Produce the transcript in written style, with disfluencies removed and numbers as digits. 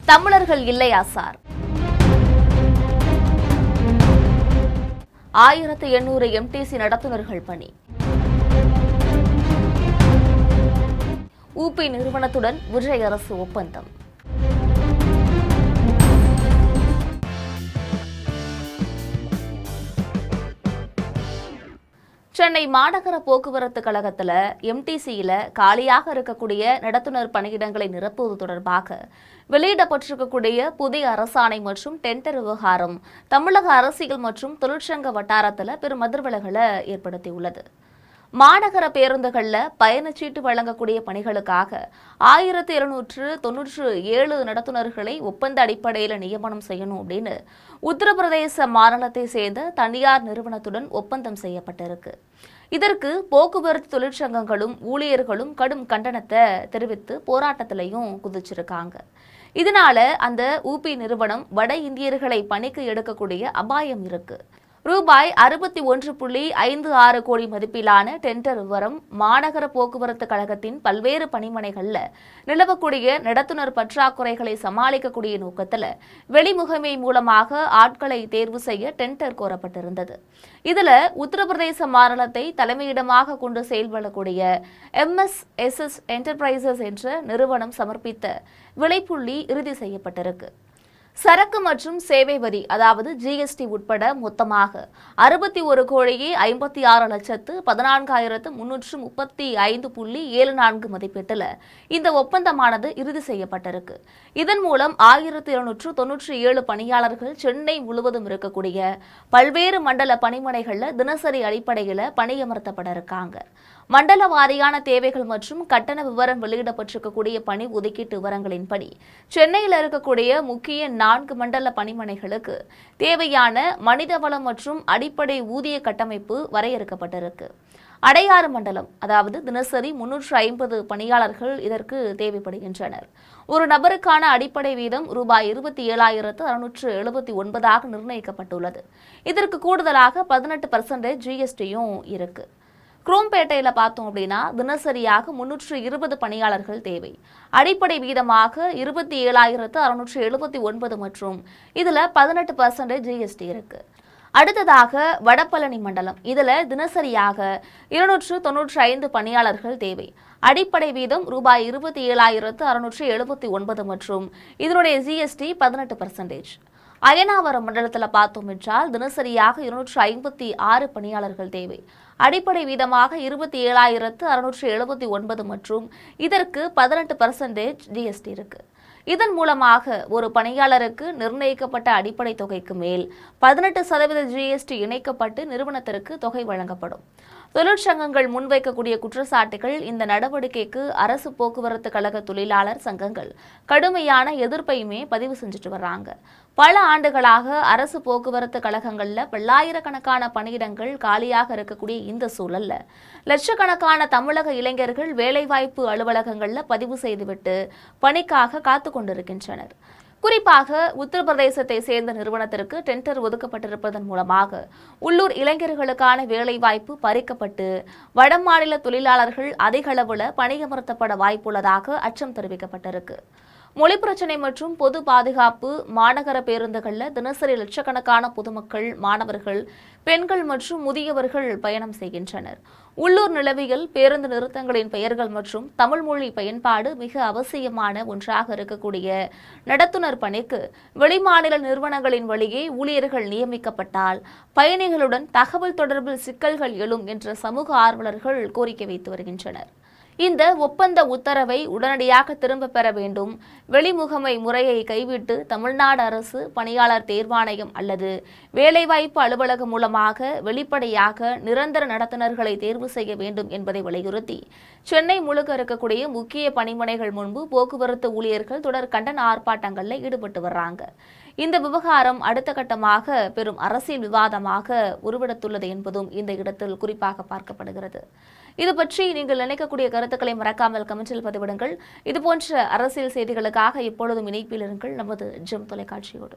தமிழர்கள் இல்லையா sir? 1800 MTC நடத்துனர்கள் பணி. ஊபி நிறுவனத்துடன் விஜய் அரசு ஒப்பந்தம். சென்னை மாநகர போக்குவரத்து கழகத்தில் எம்டிசியில் காலியாக இருக்கக்கூடிய நடத்துனர் பணியிடங்களை நிரப்புவது தொடர்பாக வெளியிடப்பட்டிருக்கக்கூடிய புதிய அரசாணை மற்றும் டெண்டர் விவகாரம் தமிழக அரசியல் மற்றும் தொழிற்சங்க வட்டாரத்தில் பெரும் அதிர்வலைகளை ஏற்படுத்தியுள்ளது. மாநகர பேருந்துகளில் பயணச்சீட்டு வழங்கக்கூடிய பணிகளுக்காக 1297 நடத்துனர்களை ஒப்பந்த அடிப்படையில் நியமனம் செய்யணும் அப்படின்னு உத்தரப்பிரதேச மாநிலத்தை சேர்ந்த தனியார் நிறுவனத்துடன் ஒப்பந்தம் செய்யப்பட்டிருக்கு. இதற்கு போக்குவரத்து தொழிற்சங்கங்களும் ஊழியர்களும் கடும் கண்டனத்தை தெரிவித்து போராட்டத்திலையும் குதிச்சிருக்காங்க. இதனால அந்த ஊபி நிறுவனம் வட இந்தியர்களை பணிக்கு எடுக்கக்கூடிய அபாயம் இருக்கு. ரூபாய் 61.56 கோடி மதிப்பிலான டெண்டர் விவரம் மாநகர போக்குவரத்து கழகத்தின் பல்வேறு பணிமனைகளில் நிலவக்கூடிய நடத்துனர் பற்றாக்குறைகளை சமாளிக்கக்கூடிய நோக்கத்தில் வெளிமுகமை மூலமாக ஆட்களை தேர்வு செய்ய டெண்டர் கோரப்பட்டிருந்தது. இதுல உத்தரப்பிரதேச மாநிலத்தை தலைமையிடமாக கொண்டு செயல்படக்கூடிய MSSS என்டர்பிரைசஸ் என்ற நிறுவனம் சமர்ப்பித்த விலைப்புள்ளி இறுதி செய்யப்பட்டிருக்கு. சரக்கு மற்றும் சேவை வரி அதாவது ஜிஎஸ்டி உட்பட மொத்தமாக 61,56,14,335.74 மதிப்பீட்டில் இந்த ஒப்பந்தமானது இறுதி செய்யப்பட்டிருக்கு. இதன் மூலம் 1797 பணியாளர்கள் சென்னை முழுவதும் இருக்கக்கூடிய பல்வேறு மண்டல பணிமனைகளில் தினசரி அடிப்படையில் பணியமர்த்தப்பட இருக்காங்க. மண்டல வாரியான தேவைகள் மற்றும் கட்டண விவரம் வெளியிடப்பட்டிருக்கக்கூடிய பணி ஒதுக்கீட்டு விவரங்களின்படி சென்னையில் இருக்கக்கூடிய முக்கிய 4 மண்டல பணிமனைகளுக்கு தேவையான மனிதவளம் மற்றும் அடிப்படை ஊதிய கட்டமைப்பு வரையறுக்கப்பட்டிருக்கு. அடையாறு மண்டலம் அதாவது தினசரி 350 பணியாளர்கள் இதற்கு தேவைப்படுகின்றனர். ஒரு நபருக்கான அடிப்படை வீதம் ரூபாய் 27,679 நிர்ணயிக்கப்பட்டுள்ளது. இதற்கு கூடுதலாக 18% ஜிஎஸ்டியும் இருக்கு. குரோம்பேட்டையில் பார்த்தோம் அப்படின்னா தினசரியாக 320 பணியாளர்கள் தேவை. அடிப்படை வீதமாக 27,679 மற்றும் இதுல 18% ஜிஎஸ்டி இருக்கு. அடுத்ததாக வடபழனி மண்டலம், இதுல தினசரியாக 295 பணியாளர்கள் தேவை. அடிப்படை வீதம் ரூபாய் 27,679 மற்றும் இதனுடைய ஜிஎஸ்டி 18%. அயனாவரம் மண்டலத்தில் பார்த்தோம் என்றால் தினசரியாக 256 பணியாளர்கள் தேவை. அடிப்படை வீதமாக 27,679 மற்றும் இதற்கு 18% ஜிஎஸ்டி இருக்கு. இதன் மூலமாக ஒரு பணியாளருக்கு நிர்ணயிக்கப்பட்ட அடிப்படை தொகைக்கு மேல் 18% ஜிஎஸ்டி இணைக்கப்பட்டு நிறுவனத்திற்கு தொகை வழங்கப்படும். தொழிற்சங்கங்கள் முன்வைக்கக்கூடிய குற்றச்சாட்டுகள் இந்த நடவடிக்கைக்கு அரசு போக்குவரத்து கழக தொழிலாளர் சங்கங்கள் கடுமையான எதிர்ப்பையுமே பதிவு செஞ்சுட்டு வர்றாங்க. பல ஆண்டுகளாக அரசு போக்குவரத்து கழகங்கள்ல பல்லாயிரக்கணக்கான பணியிடங்கள் காலியாக இருக்கக்கூடிய இந்த சூழல்ல லட்சக்கணக்கான தமிழக இளைஞர்கள் வேலைவாய்ப்பு அலுவலகங்கள்ல பதிவு செய்துவிட்டு பணிக்காக காத்து கொண்டிருக்கின்றனர். குறிப்பாக உத்தரப்பிரதேசத்தை சேர்ந்த நிறுவனத்திற்கு டெண்டர் ஒதுக்கப்பட்டிருப்பதன் மூலமாக உள்ளூர் இளைஞர்களுக்கான வேலைவாய்ப்பு பறிக்கப்பட்டு வடமாநில தொழிலாளர்கள் அதிக அளவில் பணியமர்த்தப்பட வாய்ப்புள்ளதாக அச்சம் தெரிவிக்கப்பட்டிருக்கு. மொழி பிரச்சினை மற்றும் பொது பாதுகாப்பு மாநகர பேருந்துகளில் தினசரி லட்சக்கணக்கான பொதுமக்கள், மாணவர்கள், பெண்கள் மற்றும் முதியவர்கள் பயணம் செய்கின்றனர். உள்ளூர் நிலவியல் பேருந்து நிறுத்தங்களின் பெயர்கள் மற்றும் தமிழ் மொழி பயன்பாடு மிக அவசியமான ஒன்றாக இருக்கக்கூடிய நடத்துனர் பணிக்கு வெளிமாநில நிறுவனங்களின் வழியே ஊழியர்கள் நியமிக்கப்பட்டால் பயணிகளுடன் தகவல் தொடர்பில் சிக்கல்கள் எழும் என்ற சமூக ஆர்வலர்கள் கோரிக்கை வைத்து வருகின்றனர். இந்த ஒப்பந்த உத்தரவை உடனடியாக திரும்ப பெற வேண்டும். வெளிமுகமை முறையை கைவிட்டு தமிழ்நாடு அரசு பணியாளர் தேர்வாணையம் அல்லது வேலைவாய்ப்பு அலுவலகம் மூலமாக வெளிப்படையாக நிரந்தர நடத்துனர்களை தேர்வு செய்ய வேண்டும் என்பதை வலியுறுத்தி சென்னை முழுக்க இருக்கக்கூடிய முக்கிய பணிமனைகள் முன்பு போக்குவரத்து ஊழியர்கள் தொடர் கண்டன ஆர்ப்பாட்டங்களில் ஈடுபட்டு வர்றாங்க. இந்த விவகாரம் அடுத்த கட்டமாக பெரும் அரசியல் விவாதமாக உருவெடுத்துள்ளது என்பதும் இந்த இடத்தில் குறிப்பாக பார்க்கப்படுகிறது. இது பற்றி நீங்கள் நினைக்கக்கூடிய கருத்துக்களை மறக்காமல் கமெண்டில் பதிவிடுங்கள். இதுபோன்ற அரசியல் செய்திகளுக்காக எப்பொழுதும் இணைப்பில் இருங்கள் நமது ஜெம் தொலைக்காட்சியோடு.